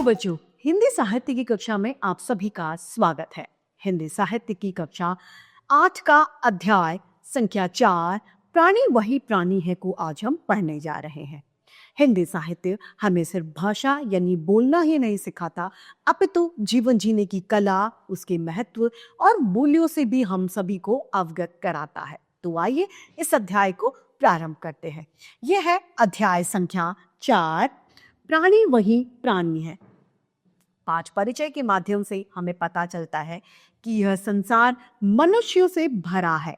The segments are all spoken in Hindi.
बच्चों, हिंदी साहित्य की कक्षा में आप सभी का स्वागत है। हिंदी साहित्य की कक्षा 8 का अध्याय संख्या 4 प्राणी वही प्राणी है को आज हम पढ़ने जा रहे हैं। हिंदी साहित्य हमें सिर्फ भाषा यानी बोलना ही नहीं सिखाता, अपितु जीवन जीने की कला, उसके महत्व और मूल्यों से भी हम सभी को अवगत कराता है। तो आइए इस अध्याय को प्रारंभ करते हैं। यह है अध्याय संख्या 4 प्राणी वही प्राणी है। पाठ परिचय के माध्यम से हमें पता चलता है कि यह संसार मनुष्यों से भरा है।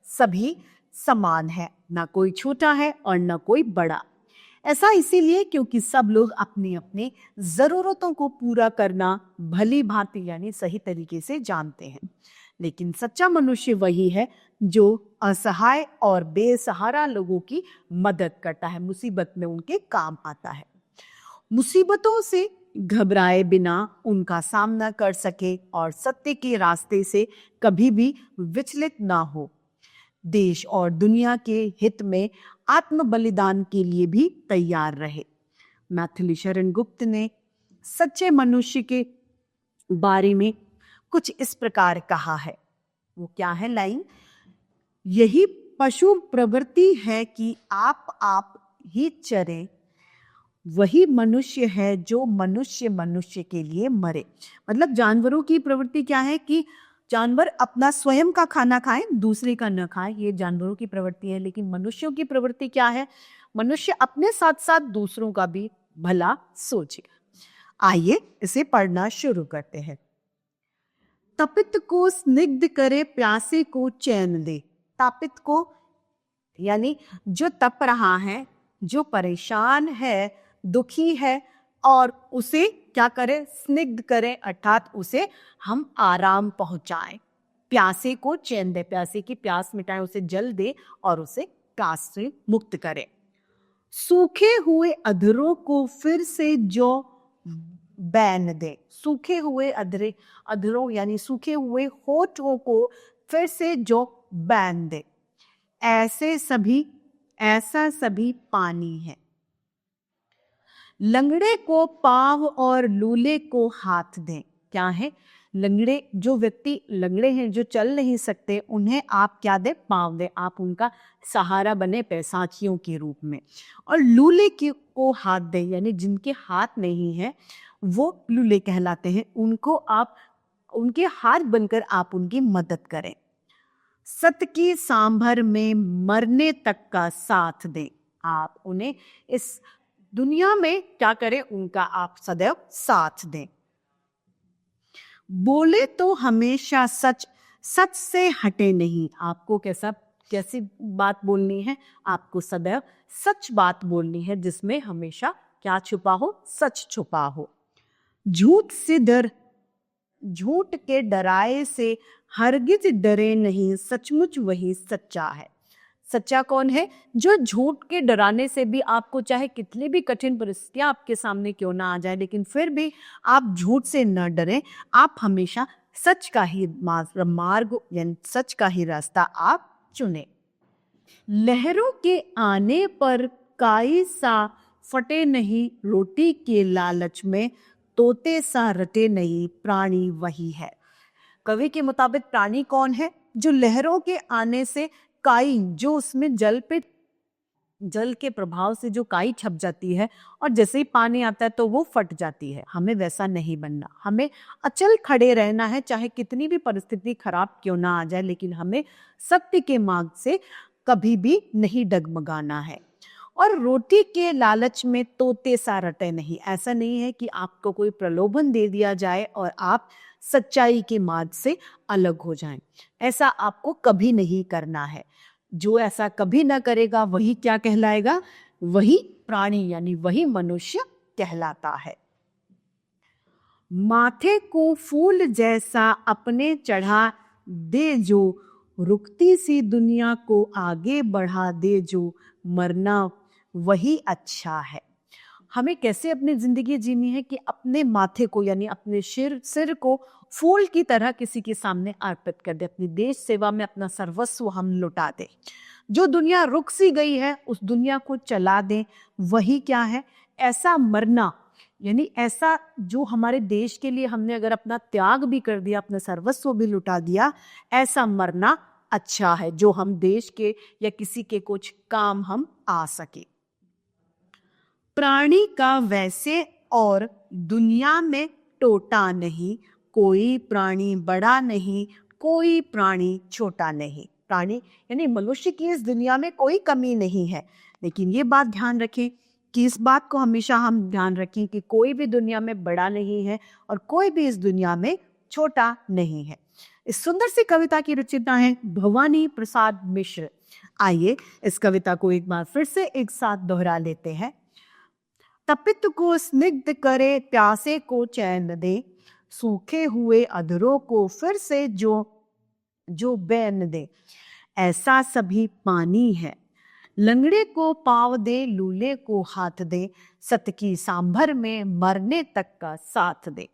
सभी समान है, ना कोई छोटा है और ना कोई बड़ा। ऐसा इसीलिए क्योंकि सब लोग अपनी अपनी जरूरतों को पूरा करना भली भांति यानी सही तरीके से जानते हैं। लेकिन सच्चा मनुष्य वही है जो असहाय और बेसहारा लोगों की मदद करता है, मुसीबत में उनके काम आता है। मुसीबतों से घबराए बिना उनका सामना कर सके और सत्य के रास्ते से कभी भी विचलित ना हो। देश और दुनिया के हित में आत्म बलिदान के लिए भी तैयार रहे। मैथिली शरण गुप्त ने सच्चे मनुष्य के बारे में कुछ इस प्रकार कहा है। वो क्या है लाइन? यही पशु प्रवृत्ति है कि आप ही चरे, वही मनुष्य है जो मनुष्य के लिए मरे। मतलब जानवरों की प्रवृत्ति क्या है कि जानवर अपना स्वयं का खाना खाएं, दूसरे का न खाएं, ये जानवरों की प्रवृत्ति है। लेकिन मनुष्यों की प्रवृत्ति क्या है? मनुष्य अपने साथ साथ दूसरों का भी भला सोचे। आइए इसे पढ़ना शुरू करते हैं। तपित को स्निग्ध करे, प्यासे को चैन दे। तापित को यानी जो तप रहा है, जो परेशान है, दुखी है, और उसे क्या करें? स्निग्ध करें, अर्थात उसे हम आराम पहुंचाएं। प्यासे को चैन दे, प्यासे की प्यास मिटाएं, उसे जल दे और उसे प्यास से मुक्त करें। सूखे हुए अधरों को फिर से जो बैन दे। सूखे हुए अधरों यानी सूखे हुए होठों को फिर से जो बैन दे। ऐसा सभी पानी है। लंगड़े को पाँव और लूले को हाथ दें। क्या है? लंगड़े, जो व्यक्ति लंगड़े हैं, जो चल नहीं सकते, उन्हें आप क्या दें? पाँव दें। आप उनका सहारा बने पैसाचियों के रूप में। और लूले को हाथ दें, यानी जिनके हाथ नहीं है वो लूले कहलाते हैं। उनको आप उनके हाथ बनकर आप उनकी मदद करें। सत की सांभर में मरने तक का साथ दें। आप उन्हें इस दुनिया में क्या करें? उनका आप सदैव साथ दें। बोले तो हमेशा सच, सच से हटे नहीं। आपको कैसी बात बोलनी है? आपको सदैव सच बात बोलनी है, जिसमें हमेशा क्या छुपा हो? सच छुपा हो। झूठ के डराए से हरगिज डरे नहीं, सचमुच वही सच्चा है। सच्चा कौन है? जो झूठ के डराने से भी, आपको चाहे कितनी भी कठिन परिस्थितियां आपके सामने क्यों ना आ जाए, लेकिन फिर भी आप झूठ से न डरें। आप हमेशा सच का ही मार्ग यानी सच का ही रास्ता आप चुने। लहरों के आने पर काई सा फटे नहीं, रोटी के लालच में तोते सा रटे नहीं, प्राणी वही है। कवि के मुताबिक प्राणी कौन है? जो लहरों के आने से काई, जो उसमें जल के प्रभाव से जो काई छप जाती है और जैसे ही पानी आता है तो वो फट जाती है। हमें वैसा नहीं बनना। हमें अचल खड़े रहना है, चाहे कितनी भी परिस्थिति खराब क्यों ना आ जाए, लेकिन हमें सत्य के मार्ग से कभी भी नहीं डगमगाना है। और रोटी के लालच में तोते सा रटे नहीं। ऐसा नहीं है कि आपको कोई प्रलोभन दे दिया जाए और आप सच्चाई के मार्ग से अलग हो जाएं। ऐसा आपको कभी नहीं करना है। जो ऐसा कभी ना करेगा वही क्या कहलाएगा? वही प्राणी यानी वही मनुष्य कहलाता है। माथे को फूल जैसा अपने चढ़ा दे, जो रुकती सी दुनिया को आगे बढ़ा दे, जो मरना वही अच्छा है। हमें कैसे अपनी जिंदगी जीनी है कि अपने माथे को यानी अपने सिर को फूल की तरह किसी के सामने अर्पित कर दे। अपनी देश सेवा में अपना सर्वस्व हम लुटा दे। जो दुनिया रुक सी गई है उस दुनिया को चला दें, वही क्या है? ऐसा मरना यानी ऐसा जो हमारे देश के लिए हमने अगर अपना त्याग भी कर दिया, अपना सर्वस्व भी लुटा दिया, ऐसा मरना अच्छा है जो हम देश के या किसी के कुछ काम हम आ सके। प्राणी का वैसे और दुनिया में टोटा नहीं, कोई प्राणी बड़ा नहीं, कोई प्राणी छोटा नहीं। प्राणी यानी मनुष्य की इस दुनिया में कोई कमी नहीं है, लेकिन ये बात ध्यान रखें कि इस बात को हमेशा हम ध्यान रखें कि कोई भी दुनिया में बड़ा नहीं है और कोई भी इस दुनिया में छोटा नहीं है। इस सुंदर सी कविता की रचयिता है भवानी प्रसाद मिश्र। आइए इस कविता को एक बार फिर से एक साथ दोहरा लेते हैं। तपित को स्निग्ध करे, प्यासे को चैन दे, सूखे हुए अधरों को फिर से जो बैन दे। ऐसा सभी पानी है, लंगड़े को पाव दे, लूले को हाथ दे, सत की सांभर में मरने तक का साथ दे।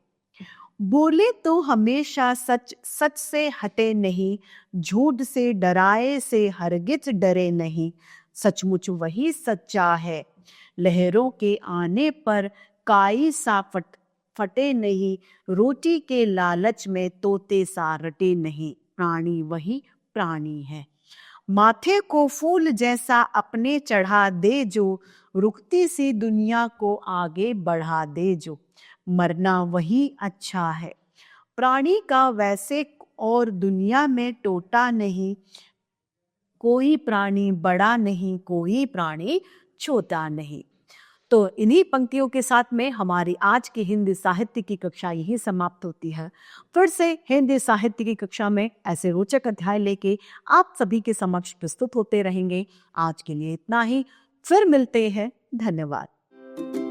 बोले तो हमेशा सच, सच से हटे नहीं, झूठ से डराए से हरगिज डरे नहीं। सचमुच वही सच्चा है, लहरों के आने पर काई सा फटे नहीं, रोटी के लालच में तोते सा रटे नहीं। प्राणी वही प्राणी है, माथे को फूल जैसा अपने चढ़ा दे जो, रुकती सी दुनिया को आगे बढ़ा दे जो। मरना वही अच्छा है, प्राणी का वैसे और दुनिया में टोटा नहीं, कोई प्राणी बड़ा नहीं, कोई प्राणी छोटा नहीं। तो इन्हीं पंक्तियों के साथ में हमारी आज की हिंदी साहित्य की कक्षा यही समाप्त होती है। फिर से हिंदी साहित्य की कक्षा में ऐसे रोचक अध्याय लेके आप सभी के समक्ष प्रस्तुत होते रहेंगे। आज के लिए इतना ही, फिर मिलते हैं। धन्यवाद।